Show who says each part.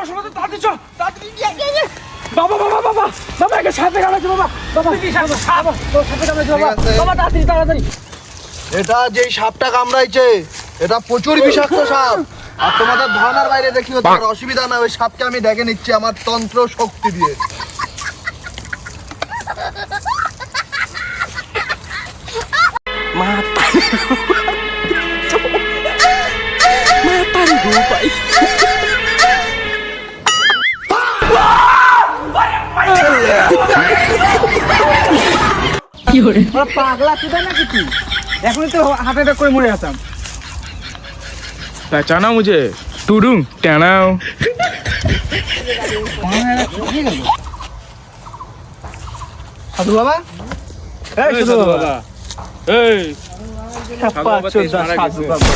Speaker 1: সমস্যা তাড়াতাড়ি চল তাড়াতাড়ি বাবা বাবা বাবা বাবা একে সাপে কামড়েছে বাবা বাবা সাপে কামড়েছে বাবা বাবা তাড়াতাড়ি তাড়াতাড়ি।
Speaker 2: এটা যেই সাপটা কামড়াইছে এটা প্রচুর বিষাক্ত সাপ। আর তোমাদের ধারণার বাইরে দেখি তোমার অসুবিধা না, ওই সাপকে আমি ডেকে নিচ্ছি আমার তন্ত্র শক্তি দিয়ে।
Speaker 1: পাগলা চুদা নাকি তুই? এখনই তো হার্ট অ্যাটাক করে মরে যেতাম।
Speaker 3: पहचाना मुझे टूडूं टैनाओ
Speaker 1: সাধু বাবা এই সাধু বাবা
Speaker 3: এই
Speaker 1: সাপা চোদা সাধু বাবা